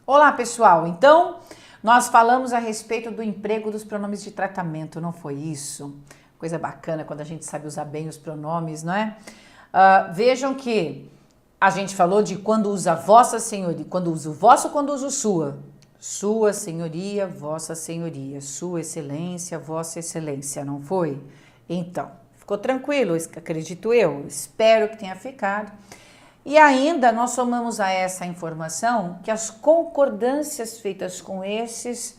Olá, pessoal. Então, nós falamos a respeito do emprego dos pronomes de tratamento, não foi isso? Coisa bacana quando a gente sabe usar bem os pronomes, não é? Vejam que a gente falou de quando usa vossa senhoria, quando usa o vosso, quando usa o sua. Sua senhoria, vossa senhoria, sua excelência, vossa excelência, não foi? Então, ficou tranquilo, acredito eu, espero que tenha ficado. E ainda nós somamos a essa informação que as concordâncias feitas com esses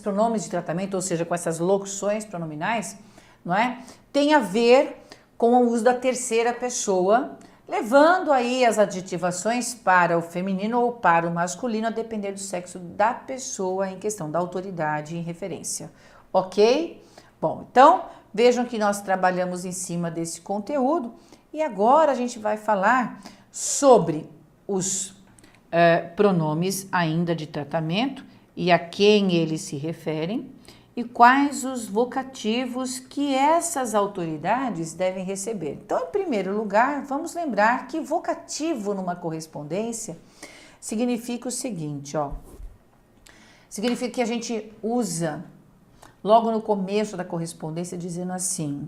pronomes de tratamento, ou seja, com essas locuções pronominais, não é? Tem a ver com o uso da terceira pessoa, levando aí as adjetivações para o feminino ou para o masculino, a depender do sexo da pessoa em questão, da autoridade em referência. Ok? Bom, então vejam que nós trabalhamos em cima desse conteúdo. E agora a gente vai falar sobre os pronomes ainda de tratamento e a quem eles se referem e quais os vocativos que essas autoridades devem receber. Então, em primeiro lugar, vamos lembrar que vocativo numa correspondência significa o seguinte, ó. Significa que a gente usa logo no começo da correspondência dizendo assim...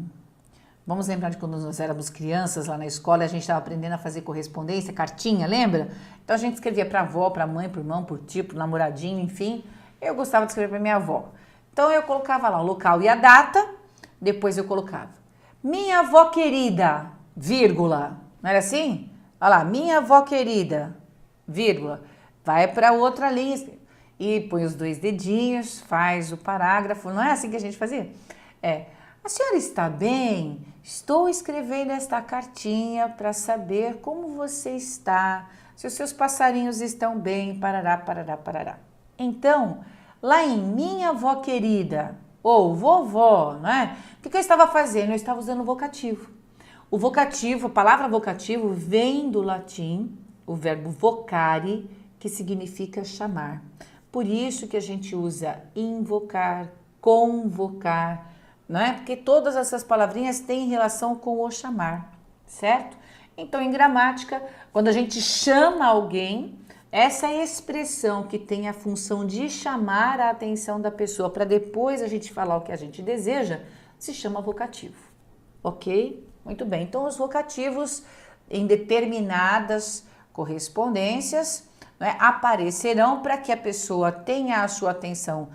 Vamos lembrar de quando nós éramos crianças lá na escola, a gente estava aprendendo a fazer correspondência, cartinha, lembra? Então a gente escrevia para a avó, para a mãe, para o irmão, para o tio, para o namoradinho, enfim. Eu gostava de escrever para minha avó. Então eu colocava lá o local e a data, depois eu colocava minha avó querida, vírgula. Não era assim? Olha lá, minha avó querida, vírgula. Vai para outra linha e põe os dois dedinhos, faz o parágrafo. Não é assim que a gente fazia? A senhora está bem? Estou escrevendo esta cartinha para saber como você está, se os seus passarinhos estão bem, parará, parará, parará. Então, lá em minha avó querida, ou vovó, não é? O que eu estava fazendo? Eu estava usando o vocativo. O vocativo, a palavra vocativo vem do latim, o verbo vocare, que significa chamar. Por isso que a gente usa invocar, convocar, não é? Porque todas essas palavrinhas têm relação com o chamar, certo? Então, em gramática, quando a gente chama alguém, essa expressão que tem a função de chamar a atenção da pessoa para depois a gente falar o que a gente deseja, se chama vocativo, ok? Muito bem, então os vocativos em determinadas correspondências, né, aparecerão para que a pessoa tenha a sua atenção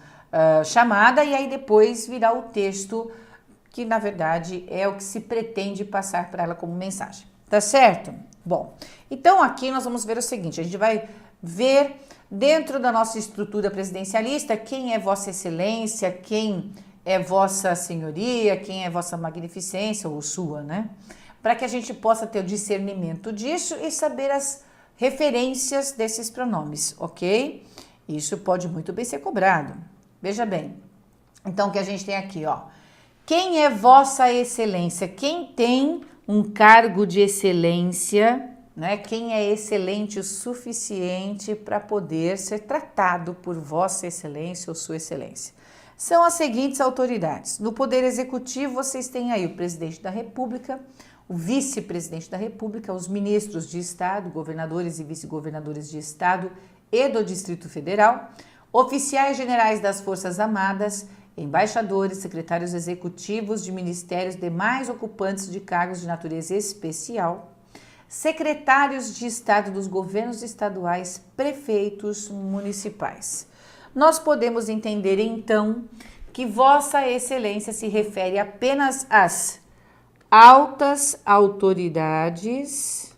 chamada e aí depois virá o texto que na verdade é o que se pretende passar para ela como mensagem, tá certo? Bom, então aqui nós vamos ver o seguinte, a gente vai ver dentro da nossa estrutura presidencialista quem é Vossa Excelência, quem é Vossa Senhoria, quem é Vossa Magnificência ou sua, né? Para que a gente possa ter o discernimento disso e saber as referências desses pronomes, ok? Isso pode muito bem ser cobrado. Veja bem, então o que a gente tem aqui, ó. Quem é Vossa Excelência? Quem tem um cargo de excelência, né? Quem é excelente o suficiente para poder ser tratado por Vossa Excelência ou Sua Excelência? São as seguintes autoridades. No Poder Executivo, vocês têm aí o Presidente da República, o Vice-Presidente da República, os Ministros de Estado, governadores e vice-governadores de Estado e do Distrito Federal, oficiais generais das Forças Armadas, embaixadores, secretários executivos de ministérios, demais ocupantes de cargos de natureza especial, secretários de Estado dos governos estaduais, prefeitos municipais. Nós podemos entender, então, que Vossa Excelência se refere apenas às altas autoridades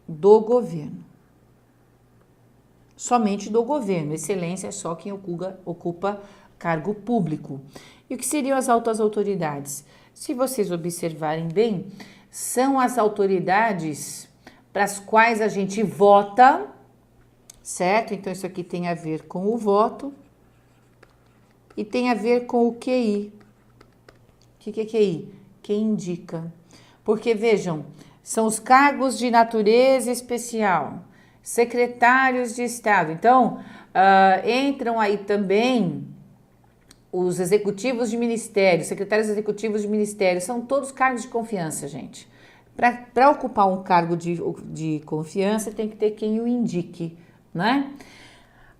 do governo. Somente do governo. Excelência é só quem ocupa cargo público. E o que seriam as altas autoridades? Se vocês observarem bem, são as autoridades para as quais a gente vota, certo? Então, isso aqui tem a ver com o voto e tem a ver com o QI. O que é QI? Quem indica. Porque, vejam, são os cargos de natureza especial, secretários de Estado. Então, entram aí também os executivos de ministério, secretários executivos de ministério, são todos cargos de confiança, gente. Para ocupar um cargo de confiança, tem que ter quem o indique, né?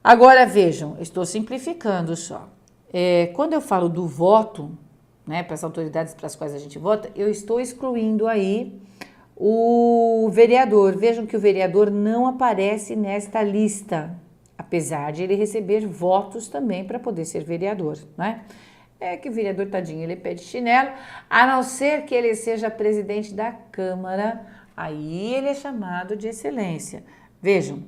Agora, vejam, estou simplificando só. Quando eu falo do voto, né, para as autoridades para as quais a gente vota, eu estou excluindo aí o vereador. Vejam que o vereador não aparece nesta lista, apesar de ele receber votos também para poder ser vereador, né? É que o vereador, tadinho, ele pede chinelo, a não ser que ele seja presidente da Câmara, aí ele é chamado de excelência. Vejam,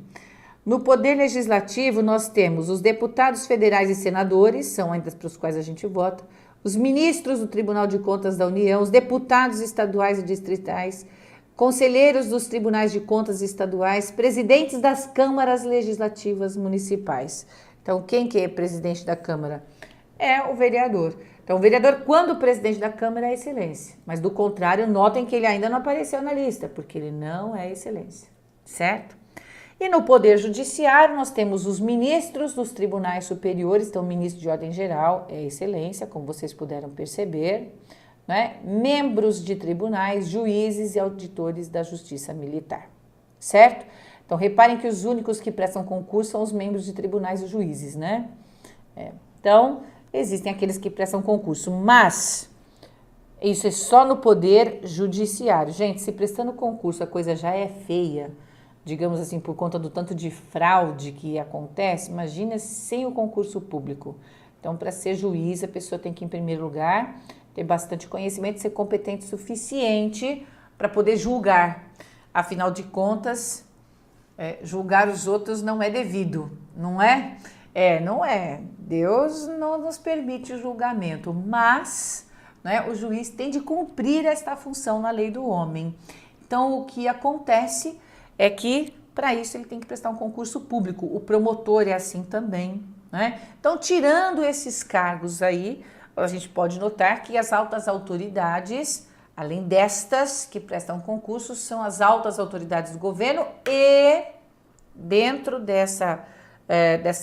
no Poder Legislativo nós temos os deputados federais e senadores, são ainda para os quais a gente vota, os ministros do Tribunal de Contas da União, os deputados estaduais e distritais, conselheiros dos tribunais de contas estaduais, presidentes das câmaras legislativas municipais. Então, quem que é presidente da Câmara? É o vereador. Então, o vereador, quando o presidente da Câmara, é excelência. Mas, do contrário, notem que ele ainda não apareceu na lista, porque ele não é excelência, certo? E no Poder Judiciário, nós temos os ministros dos tribunais superiores, então, o ministro de ordem geral é excelência, como vocês puderam perceber, né? Membros de tribunais, juízes e auditores da Justiça Militar, certo? Então, reparem que os únicos que prestam concurso são os membros de tribunais e juízes, né? Então, existem aqueles que prestam concurso, mas isso é só no Poder Judiciário. Gente, se prestando concurso a coisa já é feia, digamos assim, por conta do tanto de fraude que acontece, imagina sem o concurso público. Então, para ser juiz, a pessoa tem que, em primeiro lugar, ter bastante conhecimento, ser competente o suficiente para poder julgar. Afinal de contas, julgar os outros não é devido, não é? Não é. Deus não nos permite o julgamento, mas, né, o juiz tem de cumprir esta função na lei do homem. Então, o que acontece é que, para isso, ele tem que prestar um concurso público. O promotor é assim também, né? Então, tirando esses cargos aí, a gente pode notar que as altas autoridades, além destas que prestam concursos, são as altas autoridades do governo e, dentro dessa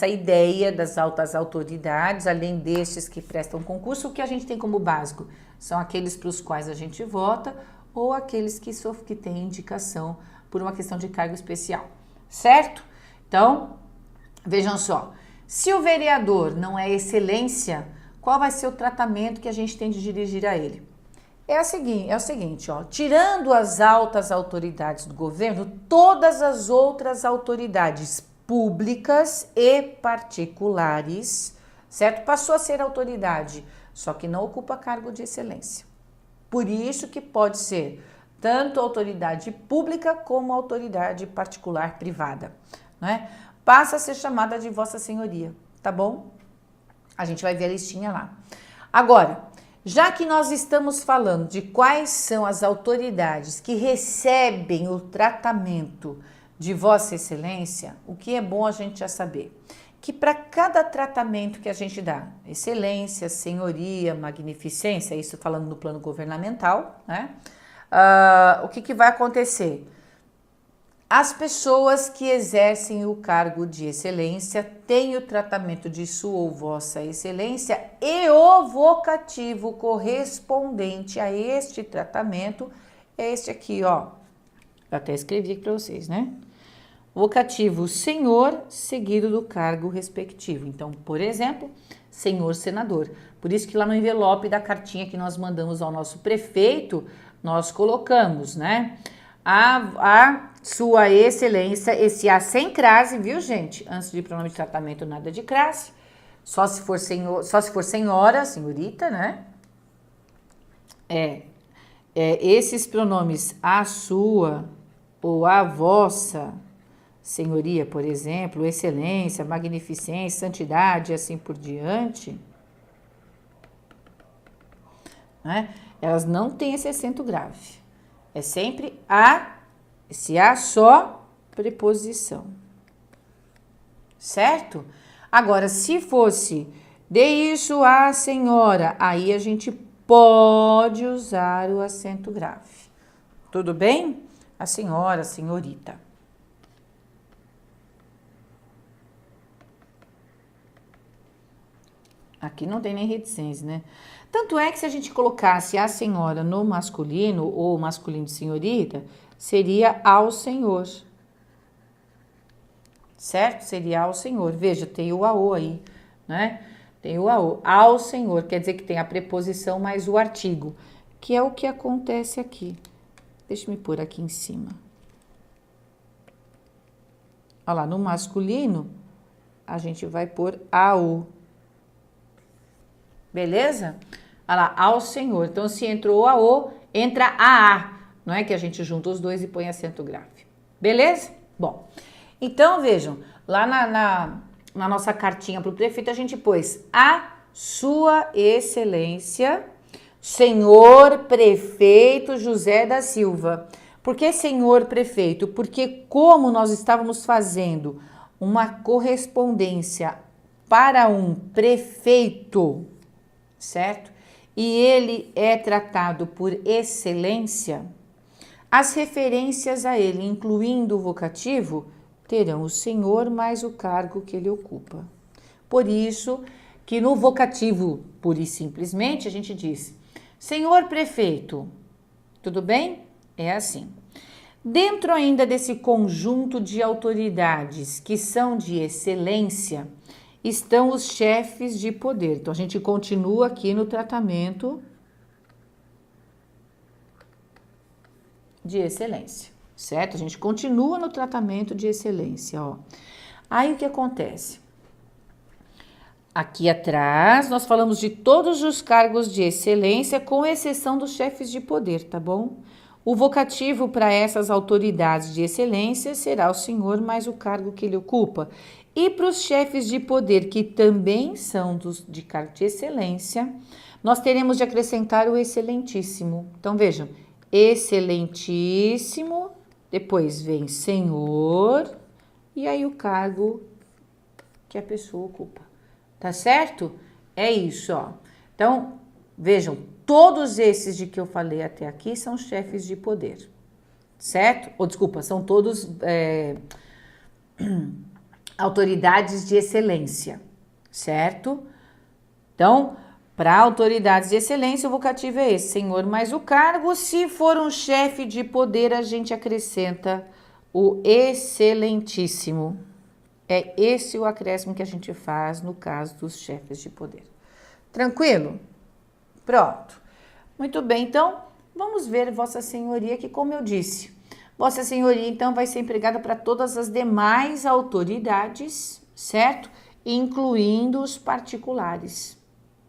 ideia das altas autoridades, além destes que prestam concurso, o que a gente tem como básico? São aqueles para os quais a gente vota ou aqueles que têm indicação por uma questão de cargo especial, certo? Então, vejam só, se o vereador não é excelência, qual vai ser o tratamento que a gente tem de dirigir a ele? É o seguinte, ó, tirando as altas autoridades do governo, todas as outras autoridades públicas e particulares, certo? Passou a ser autoridade, só que não ocupa cargo de excelência. Por isso que pode ser tanto autoridade pública como autoridade particular privada, né? Passa a ser chamada de Vossa Senhoria, tá bom? A gente vai ver a listinha lá. Agora, já que nós estamos falando de quais são as autoridades que recebem o tratamento de Vossa Excelência, o que é bom a gente já saber? Que para cada tratamento que a gente dá, excelência, senhoria, magnificência, isso falando no plano governamental, né? O que vai acontecer? As pessoas que exercem o cargo de excelência têm o tratamento de Sua ou Vossa Excelência e o vocativo correspondente a este tratamento é este aqui, ó. Eu até escrevi aqui para vocês, né? Vocativo senhor, seguido do cargo respectivo. Então, por exemplo, senhor senador. Por isso que lá no envelope da cartinha que nós mandamos ao nosso prefeito, nós colocamos, né? A Sua Excelência, esse A sem crase, viu, gente? Antes de pronome de tratamento, nada de crase. Só se for senhor, só se for senhora, senhorita, né? Esses pronomes a sua ou a vossa senhoria, por exemplo, excelência, magnificência, santidade e assim por diante, né? Elas não têm esse acento grave. É sempre esse A só preposição, certo? Agora, se fosse de isso a senhora, aí a gente pode usar o acento grave. Tudo bem? A senhora, a senhorita. Aqui não tem nem reticência, né? Tanto é que se a gente colocasse a senhora no masculino, ou masculino de senhorita, seria ao senhor. Certo? Seria ao senhor. Veja, tem o AO aí, né? Tem o AO. Ao senhor, quer dizer que tem a preposição mais o artigo, que é o que acontece aqui. Deixa eu me pôr aqui em cima. Olha lá, no masculino, a gente vai pôr AO. Beleza? Olha lá, ao senhor. Então, se entrou a O, entra a A. Não é que a gente junta os dois e põe acento grave. Beleza? Bom, então vejam, lá na nossa cartinha para o prefeito, a gente pôs a sua excelência, senhor prefeito José da Silva. Por que senhor prefeito? Porque como nós estávamos fazendo uma correspondência para um prefeito, certo? E ele é tratado por excelência, as referências a ele, incluindo o vocativo, terão o senhor mais o cargo que ele ocupa. Por isso que no vocativo, pura e simplesmente, a gente diz, senhor prefeito, tudo bem? É assim. Dentro ainda desse conjunto de autoridades que são de excelência, estão os chefes de poder. Então, a gente continua aqui no tratamento de excelência, certo? A gente continua no tratamento de excelência, ó. Aí, o que acontece? Aqui atrás, nós falamos de todos os cargos de excelência, com exceção dos chefes de poder, tá bom? O vocativo para essas autoridades de excelência será o senhor mais o cargo que ele ocupa. E para os chefes de poder, que também são de cargo de excelência, nós teremos de acrescentar o excelentíssimo. Então, vejam, excelentíssimo, depois vem senhor, e aí o cargo que a pessoa ocupa. Tá certo? É isso, ó. Então, vejam, todos esses de que eu falei até aqui são chefes de poder, certo? Ou, desculpa, são todos autoridades de excelência, certo? Então, para autoridades de excelência, o vocativo é esse, senhor mais o cargo. Se for um chefe de poder, a gente acrescenta o excelentíssimo. É esse o acréscimo que a gente faz no caso dos chefes de poder. Tranquilo? Pronto. Muito bem, então, vamos ver Vossa Senhoria, que como eu disse, Vossa Senhoria, então, vai ser empregada para todas as demais autoridades, certo? Incluindo os particulares.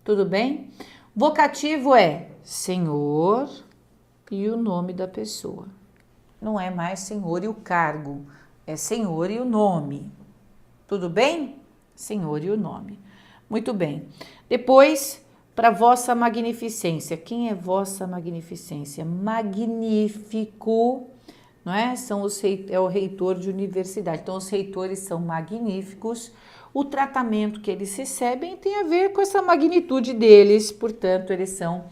Tudo bem? Vocativo é senhor e o nome da pessoa. Não é mais senhor e o cargo, é senhor e o nome. Tudo bem? Senhor e o nome. Muito bem. Depois, para Vossa Magnificência. Quem é Vossa Magnificência? Magnífico, não é? É o reitor de universidade. Então, os reitores são magníficos. O tratamento que eles recebem tem a ver com essa magnitude deles. Portanto, eles são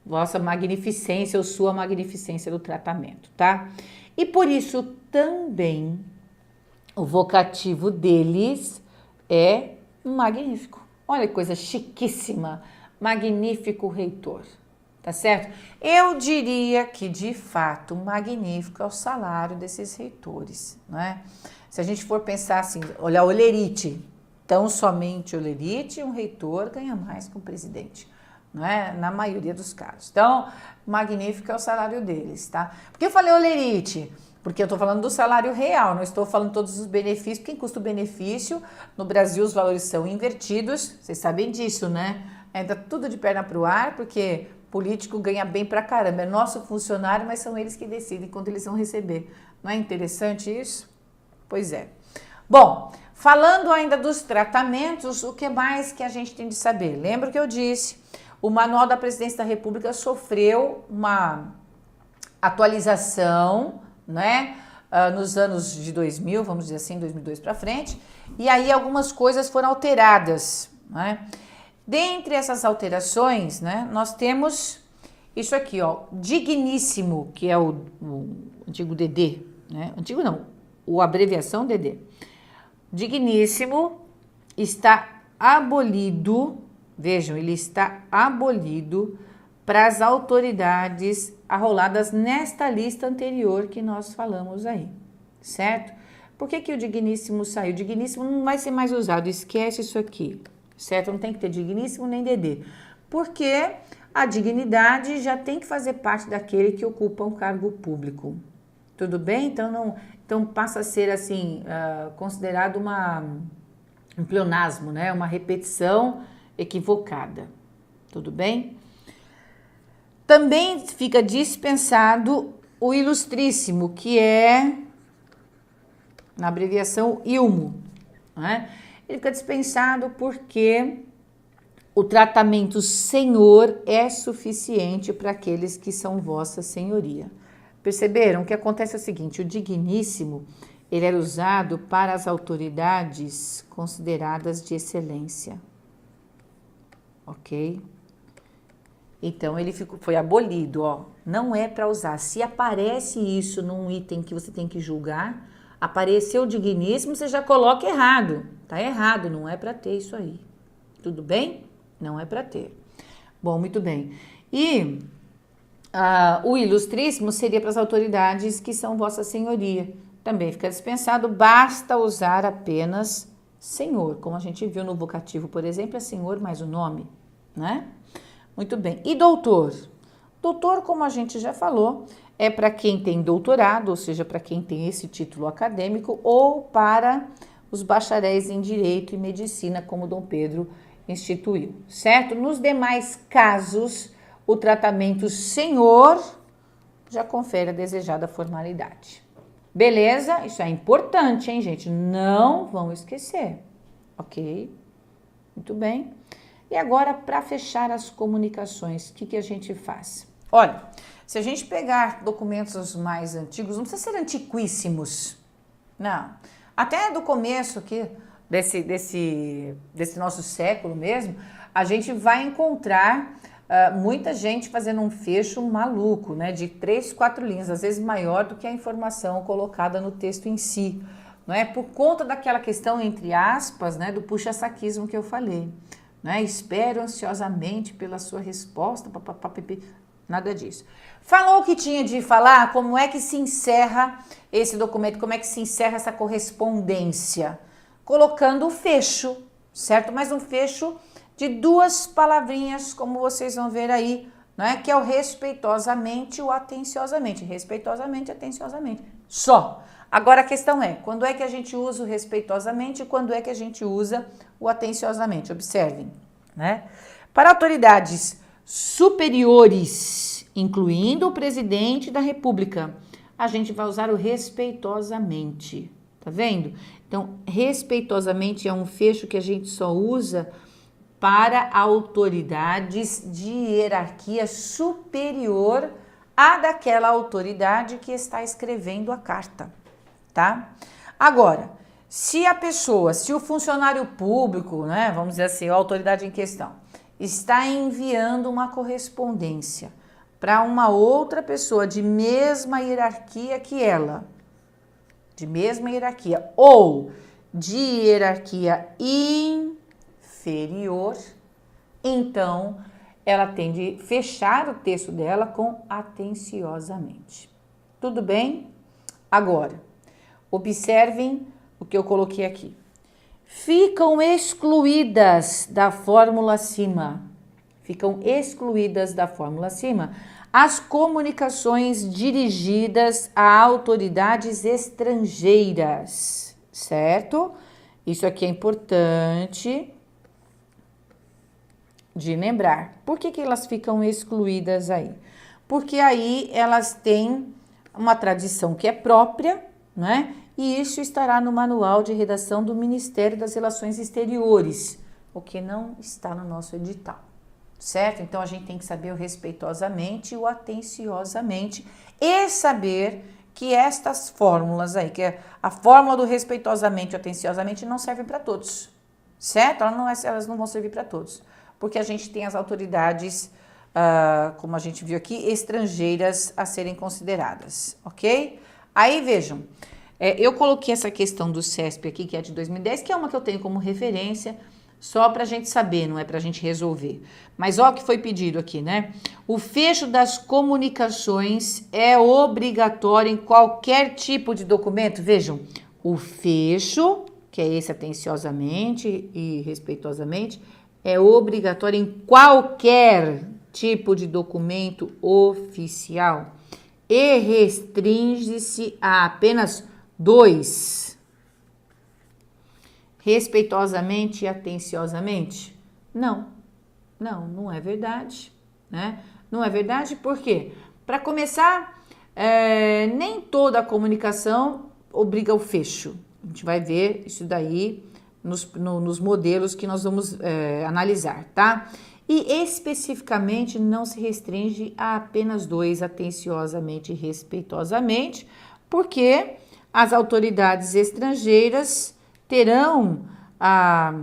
Vossa Magnificência ou Sua Magnificência do tratamento, tá? E por isso também o vocativo deles é magnífico. Olha que coisa chiquíssima. Magnífico reitor, tá certo? Eu diria que, de fato, magnífico é o salário desses reitores, não é? Se a gente for pensar assim, olhar o Olerite, tão somente o Olerite, um reitor ganha mais que um presidente, não é? Na maioria dos casos. Então, magnífico é o salário deles, tá? Por que eu falei Olerite? Porque eu estou falando do salário real, não estou falando todos os benefícios, porque em custo-benefício, no Brasil os valores são invertidos, vocês sabem disso, né? Ainda tudo de perna para o ar, porque político ganha bem pra caramba, é nosso funcionário, mas são eles que decidem quanto eles vão receber. Não é interessante isso? Pois é. Bom, falando ainda dos tratamentos, o que mais que a gente tem de saber? Lembra que eu disse, o Manual da Presidência da República sofreu uma atualização, né, nos anos de 2000, vamos dizer assim, 2002 para frente, e aí algumas coisas foram alteradas, né? Dentre essas alterações, né, nós temos isso aqui, ó, digníssimo, que é o antigo DD, né? Antigo não, a abreviação DD. Digníssimo está abolido, Vejam, ele está abolido para as autoridades arroladas nesta lista anterior que nós falamos aí, certo? Por que que o digníssimo saiu? O digníssimo não vai ser mais usado, esquece isso aqui, certo? Não tem que ter digníssimo nem dedê, porque a dignidade já tem que fazer parte daquele que ocupa um cargo público, tudo bem? Então passa a ser assim, considerado um pleonasmo, né? Uma repetição equivocada, tudo bem? Também fica dispensado o ilustríssimo, que é, na abreviação, ilmo, né? Ele fica dispensado porque o tratamento senhor é suficiente para aqueles que são vossa senhoria. Perceberam? O que acontece é o seguinte, o digníssimo, ele era usado para as autoridades consideradas de excelência, ok? Então, ele foi abolido, ó. Não é para usar. Se aparece isso num item que você tem que julgar, apareceu o digníssimo, você já coloca errado. Tá errado, não é para ter isso aí. Tudo bem? Não é para ter. Bom, muito bem. E o ilustríssimo seria para as autoridades que são vossa senhoria. Também fica dispensado, basta usar apenas senhor. Como a gente viu no vocativo, por exemplo, é senhor mais o nome, né? Muito bem. E doutor? Doutor, como a gente já falou, é para quem tem doutorado, ou seja, para quem tem esse título acadêmico, ou para os bacharéis em Direito e Medicina, como Dom Pedro instituiu, certo? Nos demais casos, o tratamento senhor já confere a desejada formalidade. Beleza? Isso é importante, hein, gente? Não vão esquecer, ok? Muito bem. E agora, para fechar as comunicações, o que a gente faz? Olha, se a gente pegar documentos mais antigos, não precisa ser antiquíssimos, não. Até do começo aqui, desse nosso século mesmo, a gente vai encontrar muita gente fazendo um fecho maluco, né? De 3, 4 linhas, às vezes maior do que a informação colocada no texto em si, não é? Por conta daquela questão, entre aspas, né? Do puxa-saquismo que eu falei. Né? Espero ansiosamente pela sua resposta, nada disso. Falou o que tinha de falar, como é que se encerra esse documento, como é que se encerra essa correspondência? Colocando o fecho, certo? Mas um fecho de 2 palavrinhas, como vocês vão ver aí, né? Que é o respeitosamente e o atenciosamente. Respeitosamente e atenciosamente. Só. Agora a questão é, quando é que a gente usa o respeitosamente e quando é que a gente usa o atenciosamente? Observem, né? Para autoridades superiores, incluindo o presidente da República, a gente vai usar o respeitosamente, tá vendo? Então, respeitosamente é um fecho que a gente só usa para autoridades de hierarquia superior à daquela autoridade que está escrevendo a carta. Tá? Agora, se o funcionário público, né, vamos dizer assim, a autoridade em questão, está enviando uma correspondência para uma outra pessoa de mesma hierarquia que ela, de mesma hierarquia ou de hierarquia inferior, então ela tem de fechar o texto dela com atenciosamente. Tudo bem? Agora, observem o que eu coloquei aqui. Ficam excluídas da fórmula acima. Ficam excluídas da fórmula acima as comunicações dirigidas a autoridades estrangeiras, certo? Isso aqui é importante de lembrar. Por que elas ficam excluídas aí? Porque aí elas têm uma tradição que é própria, né? E isso estará no manual de redação do Ministério das Relações Exteriores, o que não está no nosso edital, certo? Então a gente tem que saber o respeitosamente e o atenciosamente e saber que estas fórmulas aí, que é a fórmula do respeitosamente e atenciosamente não serve para todos, certo? Elas não vão servir para todos, porque a gente tem as autoridades, como a gente viu aqui, estrangeiras a serem consideradas, ok? Aí vejam, eu coloquei essa questão do CESP aqui, que é de 2010, que é uma que eu tenho como referência, Só para a gente saber, não é para a gente resolver. Mas ó o que foi pedido aqui, né? O fecho das comunicações é obrigatório em qualquer tipo de documento. Vejam, o fecho, que é esse atenciosamente e respeitosamente, é obrigatório em qualquer tipo de documento oficial e restringe-se a apenas 2. Respeitosamente e atenciosamente? Não é verdade, né? Não é verdade por quê? Para começar, nem toda a comunicação obriga o fecho. A gente vai ver isso daí nos modelos que nós vamos analisar, tá? E especificamente não se restringe a apenas 2, atenciosamente e respeitosamente, porque as autoridades estrangeiras terão a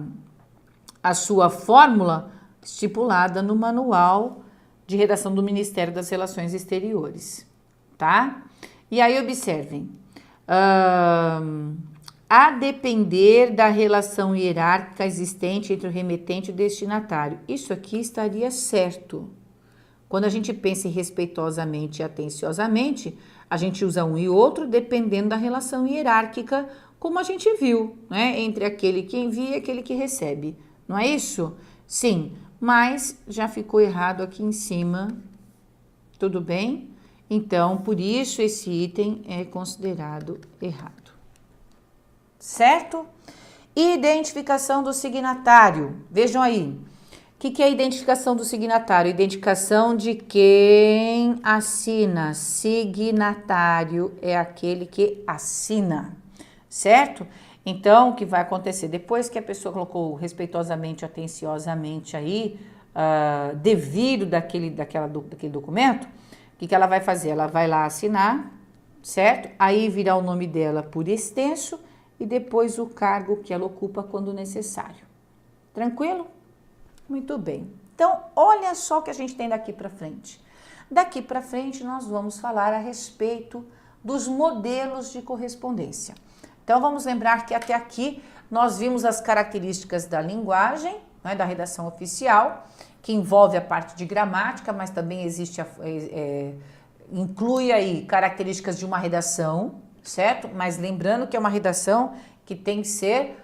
sua fórmula estipulada no manual de redação do Ministério das Relações Exteriores, tá? E aí observem, a depender da relação hierárquica existente entre o remetente e o destinatário. Isso aqui estaria certo. Quando a gente pensa em respeitosamente e atenciosamente, a gente usa um e outro dependendo da relação hierárquica, como a gente viu, né? Entre aquele que envia e aquele que recebe. Não é isso? Sim, mas já ficou errado aqui em cima. Tudo bem? Então, por isso esse item é considerado errado. Certo? Identificação do signatário. Vejam aí. O que é a identificação do signatário? Identificação de quem assina. Signatário é aquele que assina, certo? Então, o que vai acontecer? Depois que a pessoa colocou respeitosamente, atenciosamente aí, devido daquele documento, o que ela vai fazer? Ela vai lá assinar, certo? Aí virá o nome dela por extenso e depois o cargo que ela ocupa quando necessário. Tranquilo? Muito bem. Então, olha só o que a gente tem daqui para frente. Daqui para frente, nós vamos falar a respeito dos modelos de correspondência. Então, vamos lembrar que até aqui nós vimos as características da linguagem, né, da redação oficial, que envolve a parte de gramática, mas também existe, inclui aí características de uma redação, certo? Mas lembrando que é uma redação que tem que ser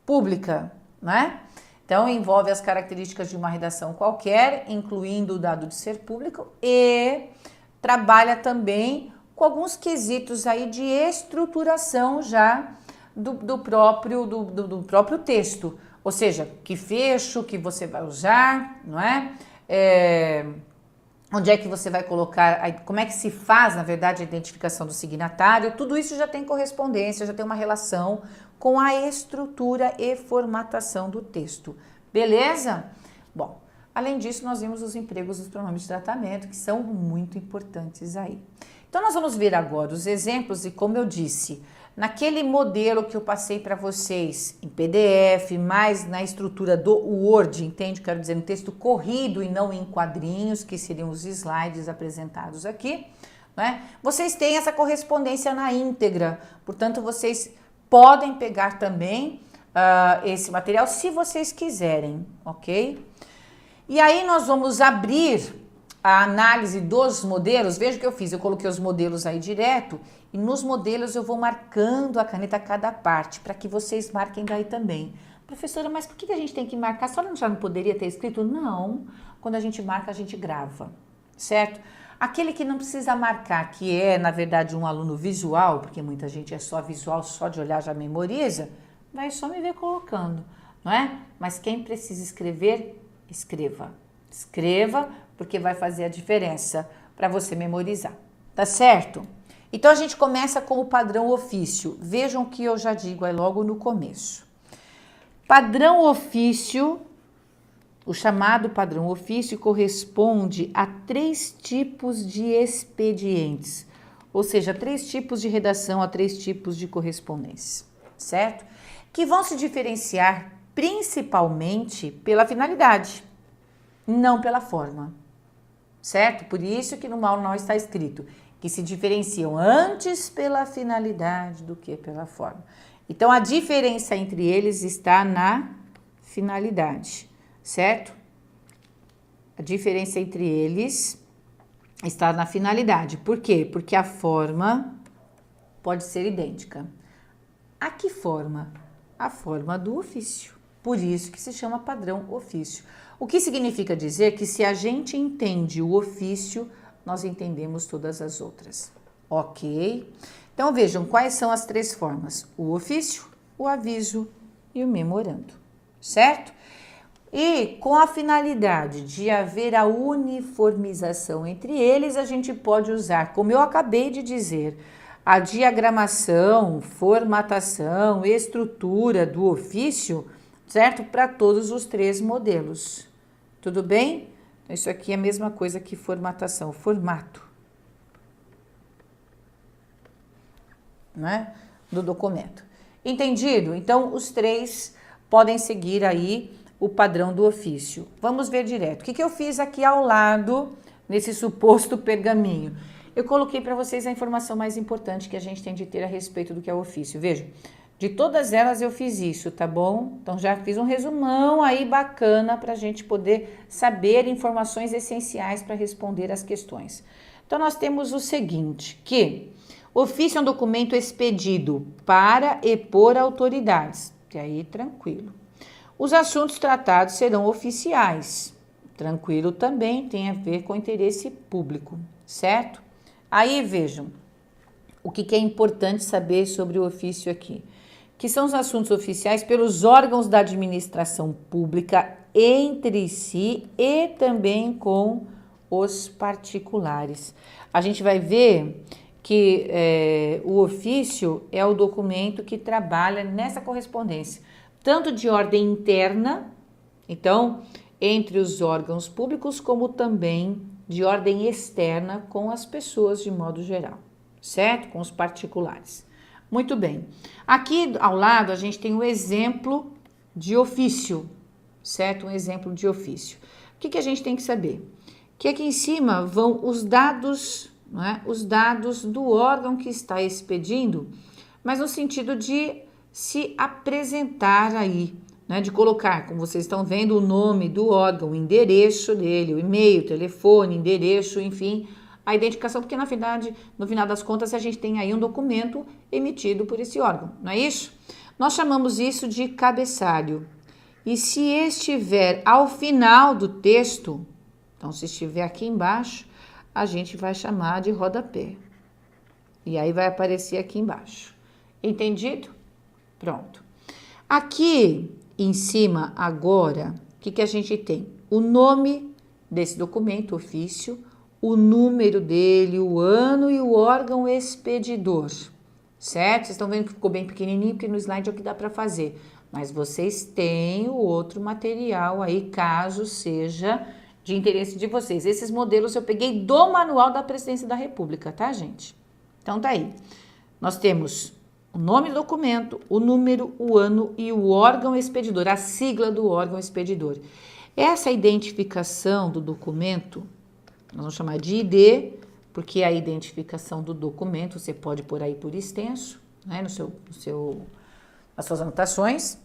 pública, né? Então, envolve as características de uma redação qualquer, incluindo o dado de ser público, e trabalha também com alguns quesitos aí de estruturação já do próprio texto. Ou seja, que fecho que você vai usar, não é? Onde é que você vai colocar, como é que se faz, na verdade, a identificação do signatário. Tudo isso já tem correspondência, já tem uma relação com a estrutura e formatação do texto. Beleza? Bom, além disso, nós vimos os empregos dos pronomes de tratamento, que são muito importantes aí. Então, nós vamos ver agora os exemplos e, como eu disse, naquele modelo que eu passei para vocês em PDF, mais na estrutura do Word, entende? Quero dizer, no texto corrido e não em quadrinhos, que seriam os slides apresentados aqui, né? Vocês têm essa correspondência na íntegra, portanto, vocês podem pegar também esse material se vocês quiserem, ok? E aí nós vamos abrir a análise dos modelos. Veja o que eu fiz, eu coloquei os modelos aí direto e nos modelos eu vou marcando a caneta cada parte, para que vocês marquem daí também. Professora, mas por que a gente tem que marcar? Só já não poderia ter escrito? Não, quando a gente marca a gente grava, certo? Aquele que não precisa marcar, que é na verdade um aluno visual, porque muita gente é só visual, só de olhar já memoriza, vai só me ver colocando, não é? Mas quem precisa escrever, escreva. Escreva, porque vai fazer a diferença para você memorizar, tá certo? Então, a gente começa com o padrão ofício. Vejam que eu já digo aí logo no começo. Padrão ofício, o chamado padrão ofício corresponde a 3 tipos de expedientes, ou seja, 3 tipos de redação, a 3 tipos de correspondência, certo? Que vão se diferenciar principalmente pela finalidade, não pela forma, certo? Por isso que no manual está escrito que se diferenciam antes pela finalidade do que pela forma. Então, a diferença entre eles está na finalidade, certo? A diferença entre eles está na finalidade. Por quê? Porque a forma pode ser idêntica. A que forma? A forma do ofício. Por isso que se chama padrão ofício. O que significa dizer que se a gente entende o ofício, nós entendemos todas as outras. Ok? Então vejam quais são as 3 formas: o ofício, o aviso e o memorando, certo? E com a finalidade de haver a uniformização entre eles, a gente pode usar, como eu acabei de dizer, a diagramação, formatação, estrutura do ofício, certo? Para todos os 3 modelos. Tudo bem? Então, isso aqui é a mesma coisa que formatação, formato, né? Do documento. Entendido? Então, os 3 podem seguir aí o padrão do ofício. Vamos ver direto. O que eu fiz aqui ao lado, nesse suposto pergaminho? Eu coloquei para vocês a informação mais importante que a gente tem de ter a respeito do que é o ofício. Vejam, de todas elas eu fiz isso, tá bom? Então já fiz um resumão aí bacana para a gente poder saber informações essenciais para responder as questões. Então nós temos o seguinte, que ofício é um documento expedido para e por autoridades. E aí, tranquilo. Os assuntos tratados serão oficiais. Tranquilo também, tem a ver com interesse público, certo? Aí vejam, o que é importante saber sobre o ofício aqui? Que são os assuntos oficiais pelos órgãos da administração pública entre si e também com os particulares. A gente vai ver que o ofício é o documento que trabalha nessa correspondência, tanto de ordem interna, então, entre os órgãos públicos, como também de ordem externa com as pessoas de modo geral, certo? Com os particulares. Muito bem. Aqui ao lado a gente tem um exemplo de ofício, certo? Um exemplo de ofício. O que a gente tem que saber? Que aqui em cima vão os dados, não é? Os dados do órgão que está expedindo, mas no sentido de se apresentar aí, né, de colocar, como vocês estão vendo, o nome do órgão, o endereço dele, o e-mail, o telefone, endereço, enfim, a identificação, porque na verdade, no final das contas, a gente tem aí um documento emitido por esse órgão, não é isso? Nós chamamos isso de cabeçalho. E se estiver ao final do texto, então se estiver aqui embaixo, a gente vai chamar de rodapé. E aí vai aparecer aqui embaixo. Entendido? Pronto. Aqui em cima agora, o que a gente tem? O nome desse documento, ofício, o número dele, o ano e o órgão expedidor, certo? Vocês estão vendo que ficou bem pequenininho, porque no slide é o que dá para fazer. Mas vocês têm o outro material aí, caso seja de interesse de vocês. Esses modelos eu peguei do Manual da Presidência da República, tá, gente? Então tá aí. Nós temos o nome do documento, o número, o ano e o órgão expedidor, a sigla do órgão expedidor. Essa identificação do documento, nós vamos chamar de ID, porque é a identificação do documento, você pode pôr aí por extenso, né, nas suas anotações.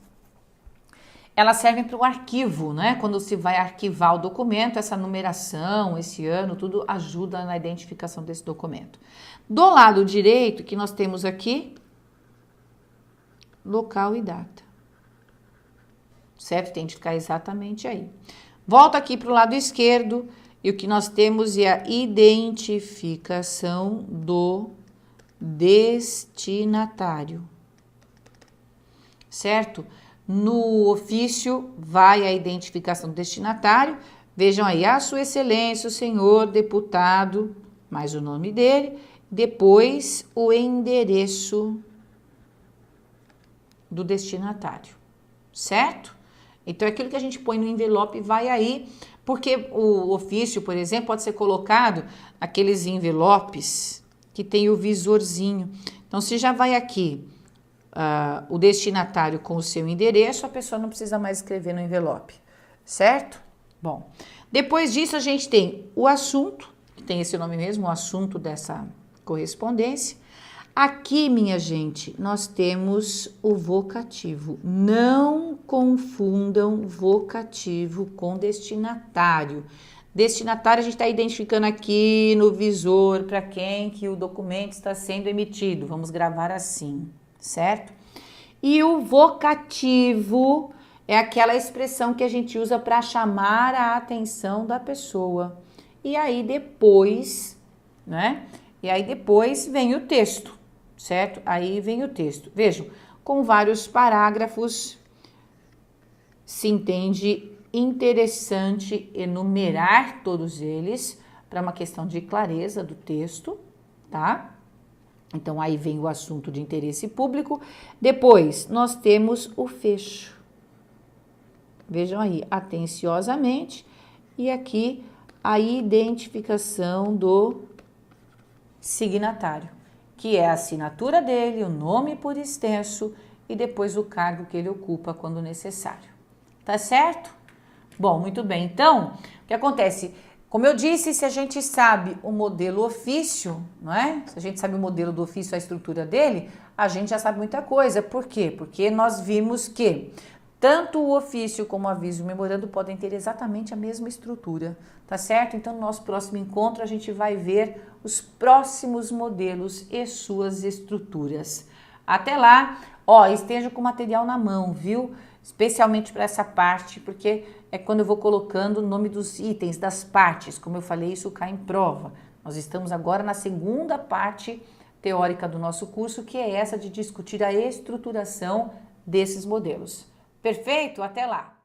Elas servem para o arquivo, né? Quando se vai arquivar o documento, essa numeração, esse ano, tudo ajuda na identificação desse documento. Do lado direito, que nós temos aqui, local e data, certo? Tem que ficar exatamente aí. Volta aqui para o lado esquerdo e o que nós temos é a identificação do destinatário, certo? No ofício vai a identificação do destinatário. Vejam aí, a sua excelência, o senhor deputado, mais o nome dele, depois o endereço do destinatário, certo? Então, aquilo que a gente põe no envelope vai aí, porque o ofício, por exemplo, pode ser colocado aqueles envelopes que tem o visorzinho. Então, se já vai aqui o destinatário com o seu endereço, a pessoa não precisa mais escrever no envelope, certo? Bom, depois disso a gente tem o assunto, que tem esse nome mesmo, o assunto dessa correspondência, Aqui, minha gente, nós temos o vocativo. Não confundam vocativo com destinatário. Destinatário a gente está identificando aqui no visor para quem que o documento está sendo emitido. Vamos gravar assim, certo? E o vocativo é aquela expressão que a gente usa para chamar a atenção da pessoa. E aí depois, né? E aí depois vem o texto, certo? Aí vem o texto. Vejam, com vários parágrafos, se entende interessante enumerar todos eles para uma questão de clareza do texto, tá? Então, aí vem o assunto de interesse público. Depois, nós temos o fecho. Vejam aí, atenciosamente. E aqui, a identificação do signatário, que é a assinatura dele, o nome por extenso e depois o cargo que ele ocupa quando necessário. Tá certo? Bom, muito bem. Então, o que acontece? Como eu disse, se a gente sabe o modelo ofício, não é? Se a gente sabe o modelo do ofício, a estrutura dele, a gente já sabe muita coisa. Por quê? Porque nós vimos que tanto o ofício como o aviso e o memorando podem ter exatamente a mesma estrutura, tá certo? Então, no nosso próximo encontro, a gente vai ver os próximos modelos e suas estruturas. Até lá, ó, esteja com o material na mão, viu? Especialmente para essa parte, porque é quando eu vou colocando o nome dos itens, das partes. Como eu falei, isso cai em prova. Nós estamos agora na segunda parte teórica do nosso curso, que é essa de discutir a estruturação desses modelos. Perfeito? Até lá!